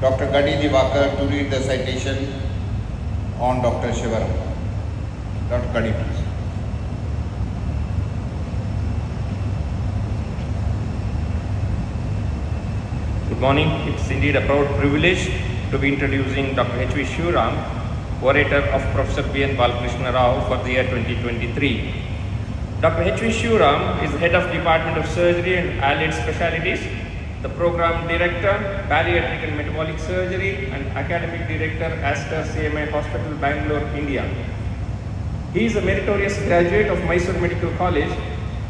Dr. Gadi Divakar to read the citation on Dr. Shivaram. Dr. Gadi, please. Good morning. It's indeed a proud privilege to be introducing Dr. H V Shivaram, orator of Professor B N Balakrishna Rao for the year 2023. Dr. H V Shivaram is the head of Department of Surgery and Allied Specialties, the program director, Bariatric and Metabolic Surgery, and academic director, Aster CMI Hospital, Bangalore, India. He is a meritorious graduate of Mysore Medical College.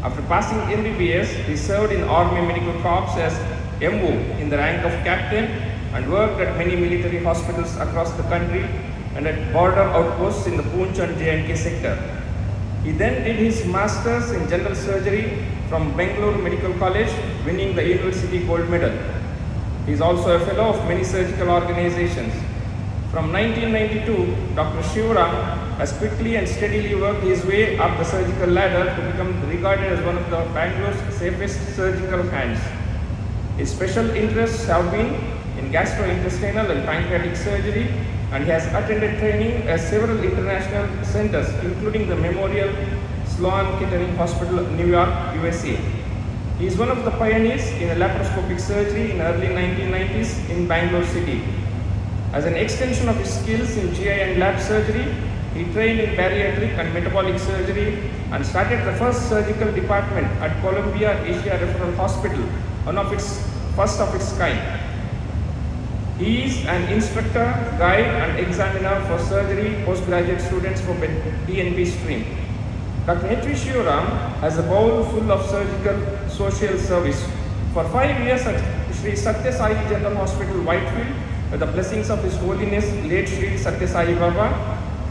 After passing MBBS, he served in Army Medical Corps as MO in the rank of captain and worked at many military hospitals across the country and at border outposts in the Poonch and J&K sector. He then did his masters in general surgery from Bangalore Medical College, winning the University Gold Medal. He is also a fellow of many surgical organizations. From 1992, Dr. Shivaram has quickly and steadily worked his way up the surgical ladder to become regarded as one of the Bangalore's safest surgical hands. His special interests have been in gastrointestinal and pancreatic surgery, and he has attended training at several international centers, including the Memorial Sloan Kettering Hospital, New York, USA. He is one of the pioneers in laparoscopic surgery in early 1990s in Bangalore city. As an extension of his skills in GI and lab surgery, he trained in bariatric and metabolic surgery and started the first surgical department at Columbia Asia Referral Hospital, one of its first of its kind. He is an instructor, guide and examiner for surgery postgraduate students for DNB stream. Dr. H V Shivaram has a bowl full of surgical social service. For 5 years at Sri Satya Sai General Hospital, Whitefield, with the blessings of His Holiness late Sri Satya Sai Baba,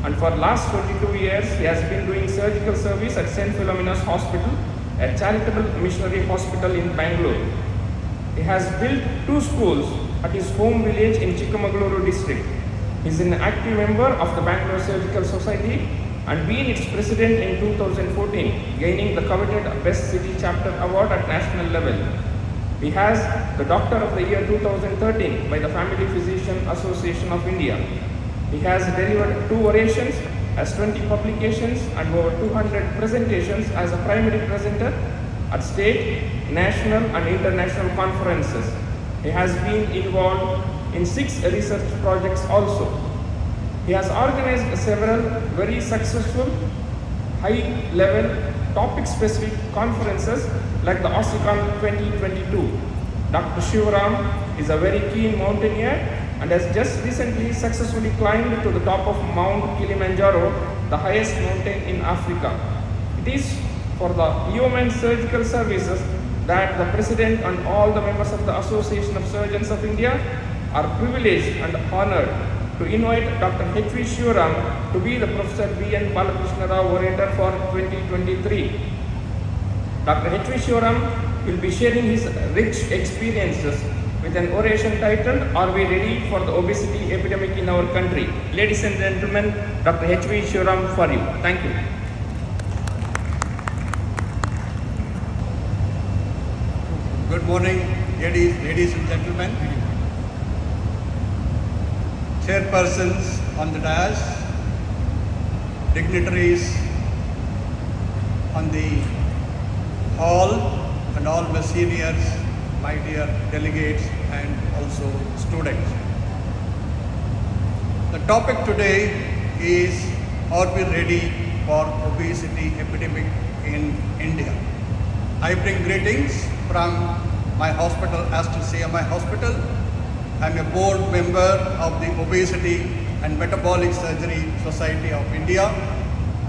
and for last 22 years he has been doing surgical service at St. Philomena's Hospital, a charitable missionary hospital in Bangalore. He has built 2 schools at his home village in Chikmagaluru district. He is an active member of the Bangalore Surgical Society and been its president in 2014, gaining the coveted Best City Chapter Award at national level. He has the Doctor of the Year 2013 by the Family Physician Association of India. He has delivered 2 orations, has 20 publications and over 200 presentations as a primary presenter at state, national and international conferences. He has been involved in 6 research projects also. He has organized several very successful high-level topic-specific conferences like the OSCON 2022. Dr. Shivaram is a very keen mountaineer and has just recently successfully climbed to the top of Mount Kilimanjaro, the highest mountain in Africa. It is for the Human Surgical Services that the President and all the members of the Association of Surgeons of India are privileged and honored to invite Dr. H V Shivaram to be the Professor B N Balakrishna Rao Orator for 2023. Dr. H V Shivaram will be sharing his rich experiences with an oration titled, "Are we ready for the obesity epidemic in our country?" Ladies and gentlemen, Dr. H V Shivaram for you. Thank you. Good morning, ladies and gentlemen. Chairpersons on the dais, dignitaries on the hall, and all my seniors, my dear delegates, and also students. The topic today is, are we ready for obesity epidemic in India? I bring greetings from my hospital, Aster CMI Hospital. I am a board member of the Obesity and Metabolic Surgery Society of India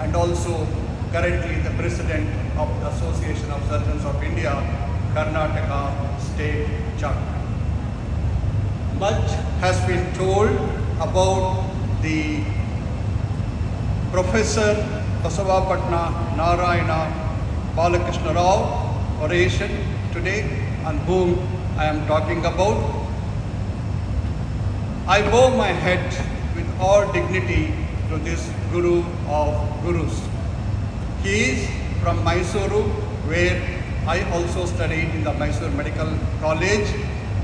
and also currently the president of the Association of Surgeons of India, Karnataka State Chapter. Much has been told about the Professor Visakhapatnam Narayana Balakrishna Rao Oration today, on whom I am talking about. I bow my head with all dignity to this Guru of Gurus. He is from Mysuru, where I also studied in the Mysore Medical College,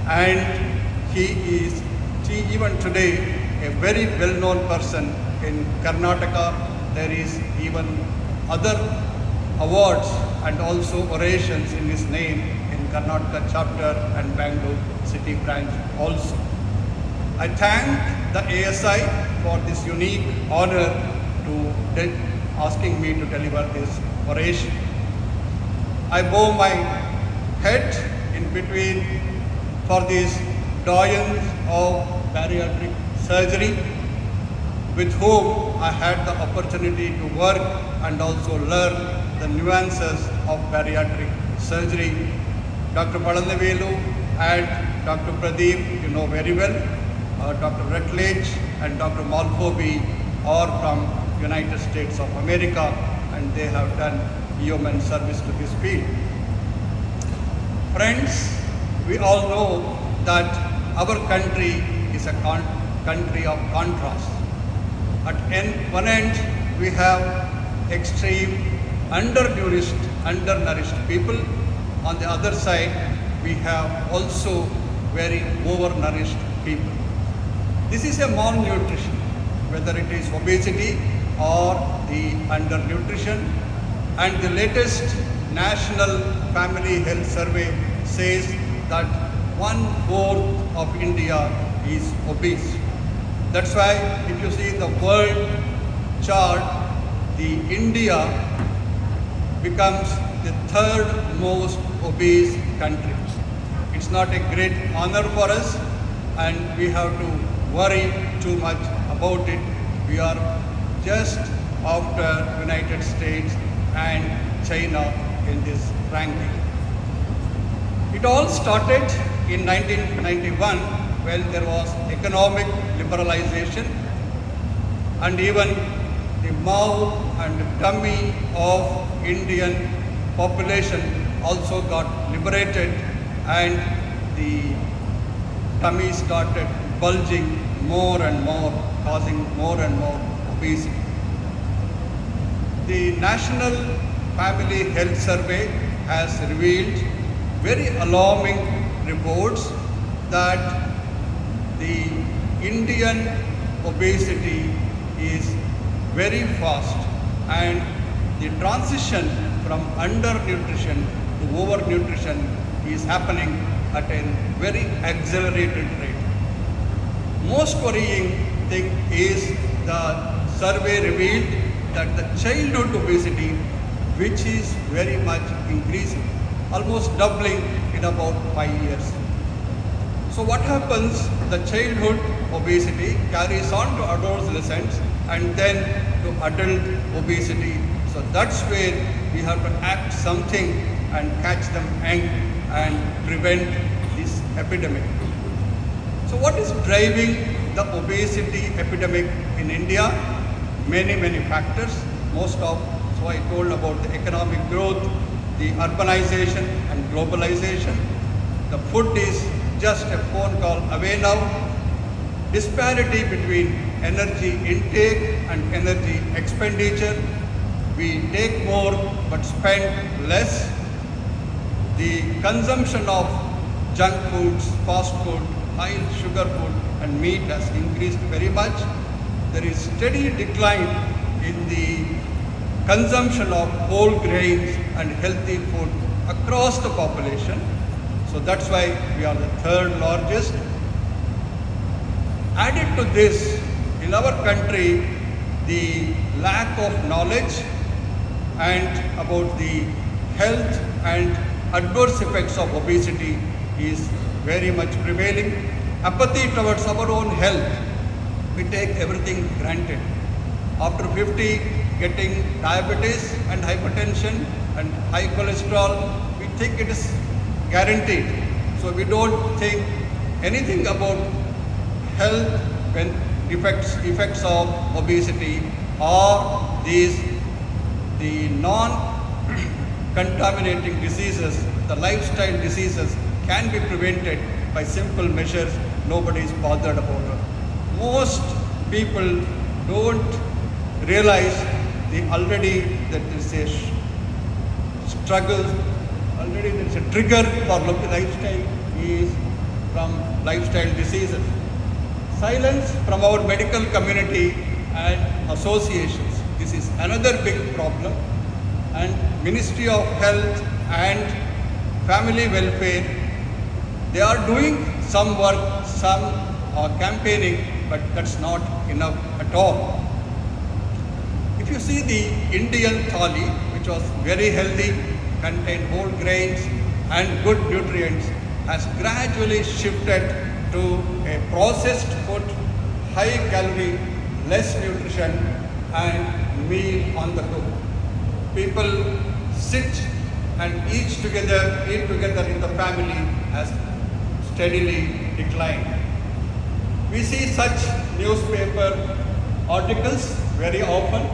and he is See, even today, a very well-known person in Karnataka, there is even other awards and also orations in his name in Karnataka chapter and Bangalore city branch also. I thank the ASI for this unique honor to asking me to deliver this oration. I bow my head in between for these doyens of bariatric surgery with whom I had the opportunity to work and also learn the nuances of bariatric surgery. Dr. Palanavelu and Dr. Pradeep, you know very well. Dr. Rutledge and Dr. Malfobi are from United States of America, and they have done yeoman service to this field. Friends, we all know that our country is a country of contrast. At one end, we have extreme undernourished people. On the other side, we have also very overnourished people. This is a malnutrition, whether it is obesity or the undernutrition. And the latest National Family Health Survey says that 1/4 of India is obese. That's why if you see the world chart, the India becomes the third most obese country. It's not a great honor for us, and we have to worry too much about it. We are just after United States and China in this ranking. It all started in 1991 when there was economic liberalization, and even the mouth and tummy of Indian population also got liberated, and the tummy started bulging more and more, causing more and more obesity. The National Family Health Survey has revealed very alarming reports that the Indian obesity is very fast, and the transition from undernutrition to overnutrition is happening at a very accelerated rate. Most worrying thing is the survey revealed that the childhood obesity, which is very much increasing, almost doubling in about 5 years. So what happens? The childhood obesity carries on to adolescence and then to adult obesity. So that's where we have to act something and catch them young and prevent this epidemic. So what is driving the obesity epidemic in India? Many factors. So I told about the economic growth, the urbanization and globalization. The food is just a phone call away now. Disparity between energy intake and energy expenditure. We take more but spend less. The consumption of junk foods, fast food, high sugar food and meat has increased very much. There is steady decline in the consumption of whole grains and healthy food across the population. So that's why we are the third largest. Added to this, in our country, the lack of knowledge and about the health and adverse effects of obesity is very much prevailing. Apathy towards our own health. We take everything granted. After 50, getting diabetes and hypertension and high cholesterol, we think it is guaranteed. So we don't think anything about health when effects of obesity or the non-contaminating diseases, the lifestyle diseases can be prevented by simple measures. Nobody is bothered about it. Most people don't realize already that there is a struggle, already there is a trigger for lifestyle is from lifestyle diseases. Silence from our medical community and associations. This is another big problem, and Ministry of Health and Family Welfare, they are doing some work, some campaigning, but that's not enough at all. If you see the Indian thali, which was very healthy, contained whole grains and good nutrients, has gradually shifted to a processed food, high calorie, less nutrition, and meal on the go. People sit and eat together in the family has steadily declined. We see such newspaper articles very often.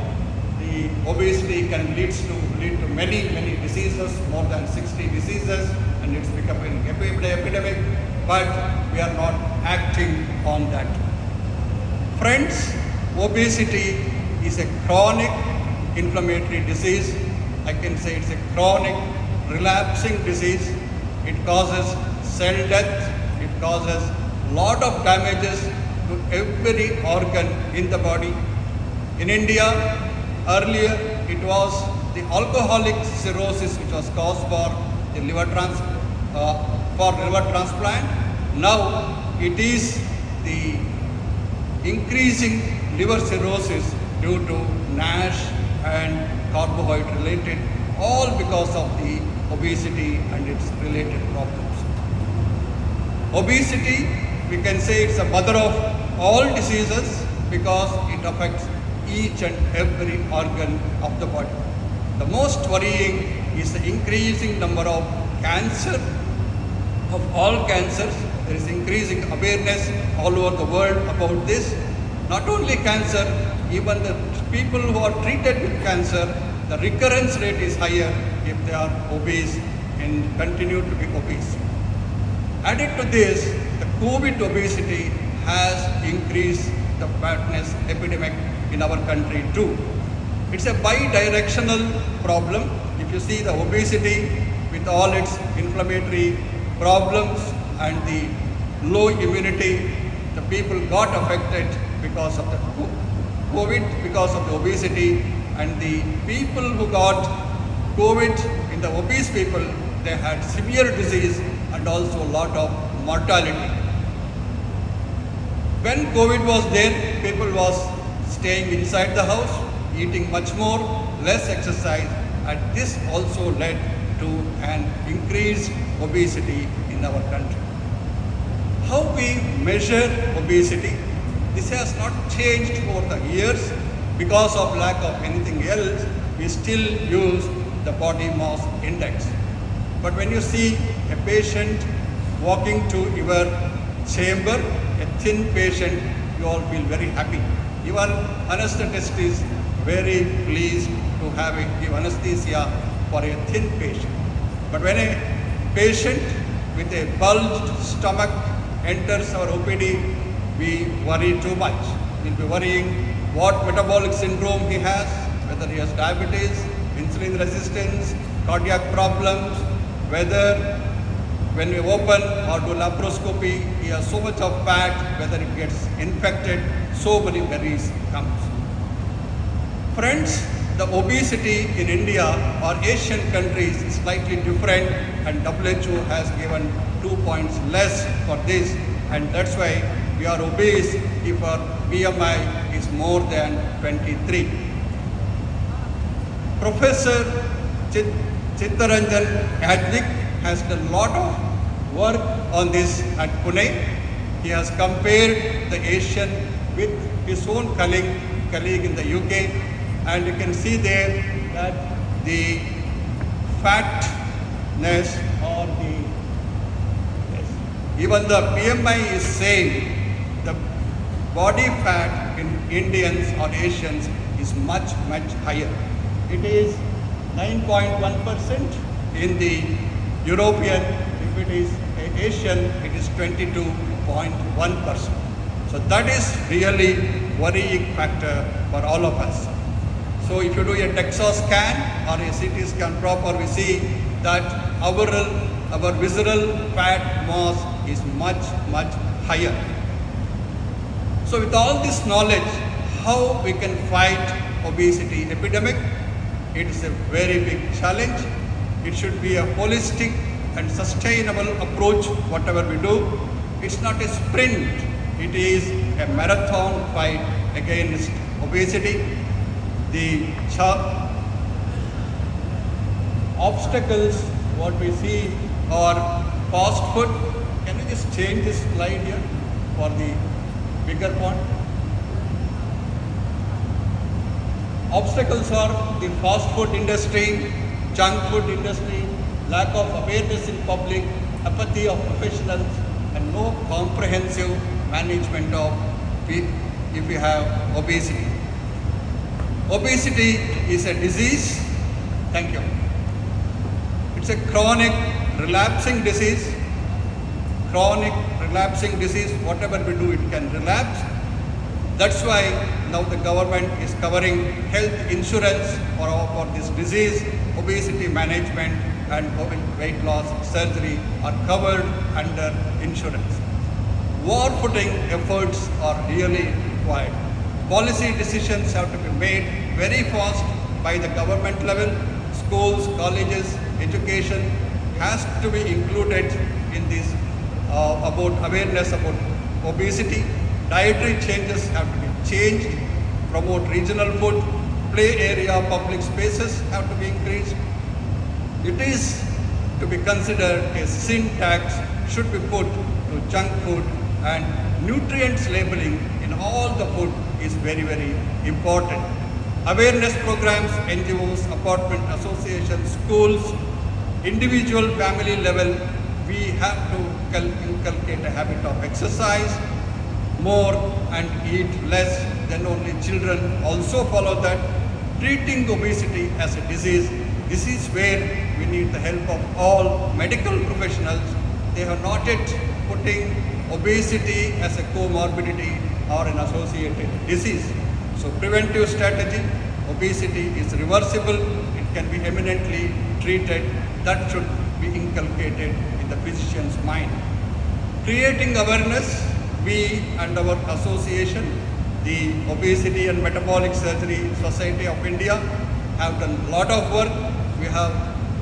The obesity can lead to many diseases, more than 60 diseases, and it's becoming an epidemic, but we are not acting on that. Friends, obesity is a chronic inflammatory disease. I can say it's a chronic relapsing disease. It causes cell death, it causes lot of damages to every organ in the body. In India, earlier it was the alcoholic cirrhosis which was caused for the liver transplant. Now it is the increasing liver cirrhosis due to NASH and carbohydrate related, all because of the obesity and its related problems. Obesity, we can say it's a mother of all diseases because it affects each and every organ of the body. The most worrying is the increasing number of cancer, of all cancers. There is increasing awareness all over the world about this. Not only cancer, even the people who are treated with cancer, the recurrence rate is higher if they are obese and continue to be obese. Added to this, the COVID obesity has increased the fatness epidemic in our country too. It's a bi-directional problem. If you see the obesity with all its inflammatory problems and the low immunity, the people got affected because of the COVID, because of the obesity, and the people who got COVID, in the obese people, they had severe disease and also a lot of mortality. When COVID was there, people was staying inside the house, eating much more, less exercise, and this also led to an increased obesity in our country. How we measure obesity? This has not changed over the years. Because of lack of anything else, we still use the body mass index. But when you see a patient walking to your chamber, a thin patient, you all feel very happy. Even anesthetist is very pleased to give anesthesia for a thin patient. But when a patient with a bulged stomach enters our OPD, we worry too much. We'll be worrying what metabolic syndrome he has, whether he has diabetes, insulin resistance, cardiac problems, whether when we open or do laparoscopy, he has so much of fat, whether it gets infected, so many worries comes. Friends, the obesity in India or Asian countries is slightly different, and WHO has given 2 points less for this, and that's why we are obese if our BMI is more than 23. Professor Chittaranjan Yajnik has done a lot of work on this at Pune. He has compared the Asian with his own colleague in the UK, and you can see there that the fatness or even the BMI is same. The body fat in Indians or Asians is much higher. It is 9.1% in the European. If it is Asian, it is 22.1%. So that is really worrying factor for all of us. So if you do a DEXA scan or a CT scan proper, we see that our visceral fat mass is much higher. So with all this knowledge, how we can fight obesity epidemic? It is a very big challenge. It should be a holistic and sustainable approach, whatever we do. It's not a sprint, it is a marathon fight against obesity. The obstacles, what we see are fast food. Can you just change this slide here for the bigger one? Obstacles are the fast food industry, junk food industry, lack of awareness in public, apathy of professionals, and no comprehensive management of if we have obesity. Obesity is a disease. Thank you. It's a chronic relapsing disease. Chronic relapsing disease, whatever we do, it can relapse. That's why now the government is covering health insurance for this disease. Obesity management and weight loss surgery are covered under insurance. War-footing efforts are really required. Policy decisions have to be made very fast by the government level. Schools, colleges, education has to be included in this about awareness about obesity. Dietary changes have to be changed. Promote regional food. Play area, public spaces have to be increased. It is to be considered a sin tax should be put to junk food, and nutrients labeling in all the food is very, very important. Awareness programs, NGOs, apartment associations, schools, individual family level, we have to inculcate a habit of exercise more and eat less. Then only children also follow that. Treating obesity as a disease, this is where we need the help of all medical professionals. They are not yet putting obesity as a comorbidity or an associated disease. So preventive strategy, obesity is reversible, it can be eminently treated. That should be inculcated in the physician's mind. Creating awareness, we and our association, the Obesity and Metabolic Surgery Society of India, have done a lot of work. We have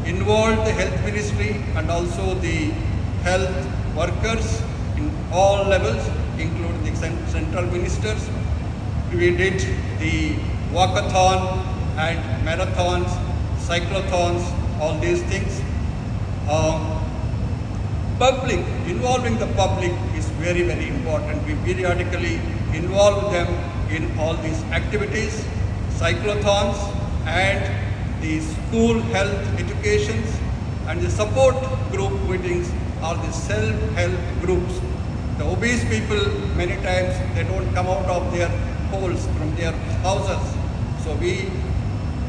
involved the health ministry and also the health workers in all levels, including the central ministers. We did the walkathon and marathons, cyclothons, all these things. Public, involving the public is very, very important. We periodically involve them in all these activities, cyclothons and the school health educations, and the support group meetings are the self-help groups. The obese people, many times they don't come out of their holes from their houses. So we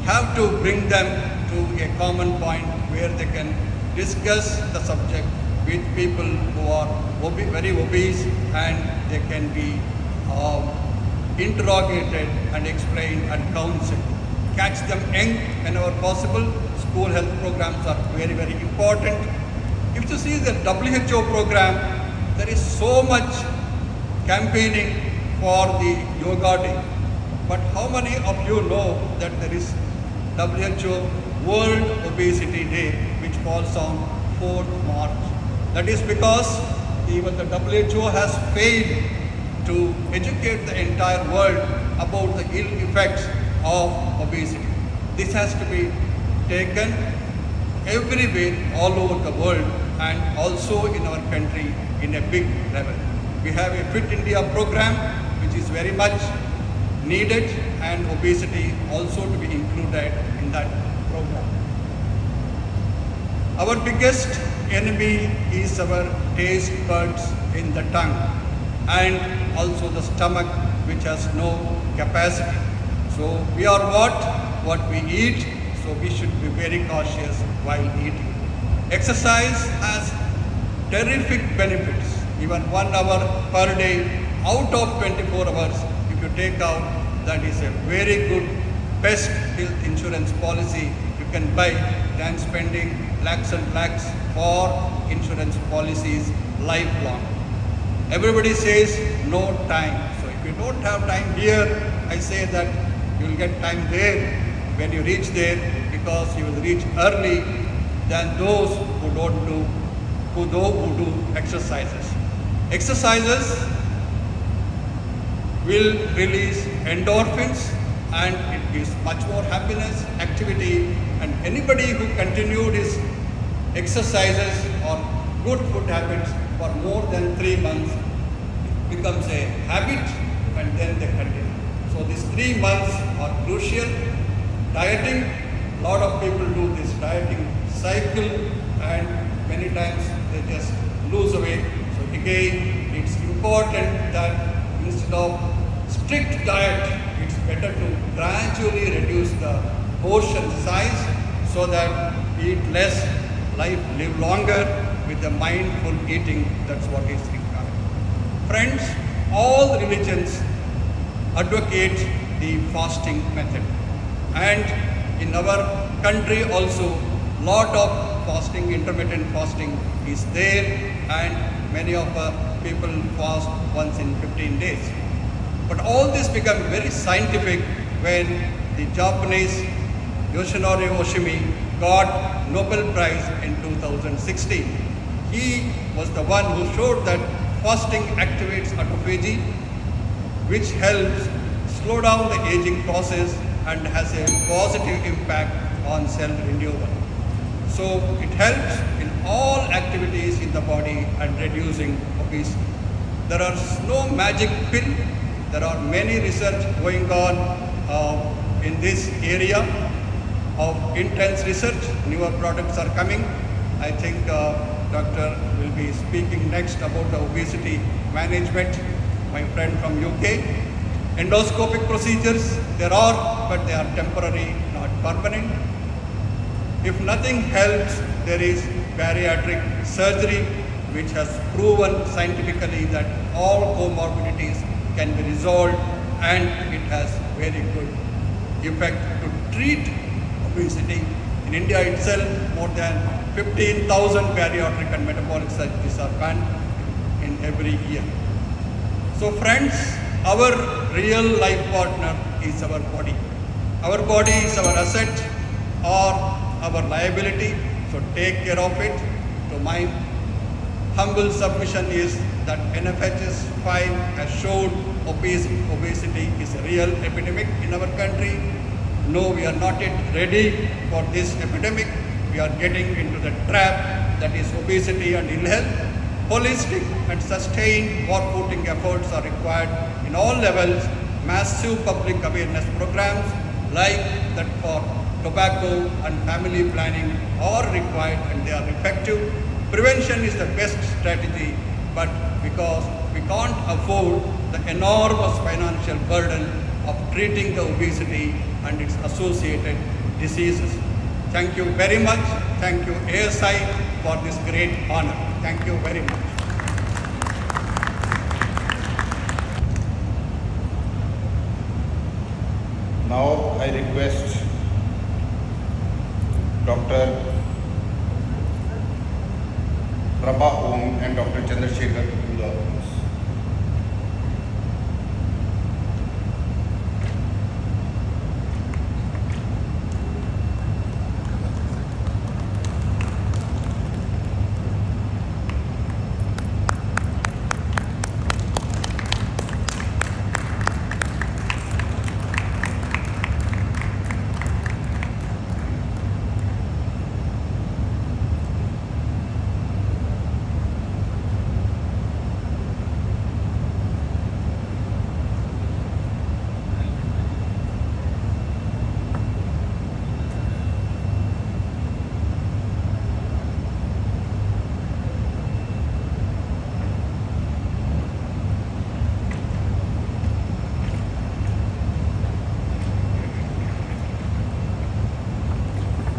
have to bring them to a common point where they can discuss the subject with people who are very obese, and they can be interrogated and explained and counseled. Catch them young whenever possible. School health programs are very, very important. If you see the WHO program, there is so much campaigning for the yoga day. But how many of you know that there is WHO World Obesity Day, which falls on 4th March? That is because even the WHO has failed to educate the entire world about the ill effects of obesity. This has to be taken everywhere, all over the world, and also in our country in a big level. We have a Fit India program, which is very much needed, and obesity also to be included in that program. Our biggest enemy is our taste buds in the tongue, and also the stomach, which has no capacity. So we are what we eat, so we should be very cautious while eating. Exercise has terrific benefits. Even 1 hour per day out of 24 hours, if you take out, that is a very good best health insurance policy you can buy than spending lakhs and lakhs for insurance policies lifelong. Everybody says no time. So If you don't have time here, I say that you will get time there when you reach there, because you will reach early than those who who do exercises. Exercises will release endorphins and it gives much more happiness, activity, and anybody who continued his exercises or good food habits for more than 3 months becomes a habit and then they continue. So these 3 months are crucial. Dieting, lot of people do this dieting cycle and many times they just lose weight. So again, it's important that instead of strict diet, it's better to gradually reduce the portion size so that eat less, live longer with the mindful eating. That's what is required. Friends, all religions advocate the fasting method, and in our country also lot of fasting, intermittent fasting is there, and many of people fast once in 15 days. But all this became very scientific when the Japanese Yoshinori Oshimi got Nobel Prize in 2016. He was the one who showed that fasting activates autophagy, which helps slow down the aging process and has a positive impact on cell renewal. So it helps in all activities in the body and reducing obesity. There is no magic pill. There are many research going on in this area of intense research. Newer products are coming. I think doctor will be speaking next about the obesity management, my friend from UK. Endoscopic procedures, there are, but they are temporary, not permanent. If nothing helps, there is bariatric surgery, which has proven scientifically that all comorbidities can be resolved, and it has very good effect to treat obesity. In India itself, more than 15,000 bariatric and metabolic surgeries are done in every year. So friends, our real life partner is our body. Our body is our asset or our liability, so take care of it. So my humble submission is that NFHS 5 has showed obesity is a real epidemic in our country. No, we are not yet ready for this epidemic. We are getting into the trap that is obesity and ill health. Holistic and sustained war-footing efforts are required in all levels. Massive public awareness programs like that for tobacco and family planning are required, and they are effective. Prevention is the best strategy, but because we can't afford the enormous financial burden of treating the obesity and its associated diseases. Thank you very much. Thank you ASI for this great honor. Thank you very much. Now I request Dr. Prabha Om and Dr. Chandrasekhar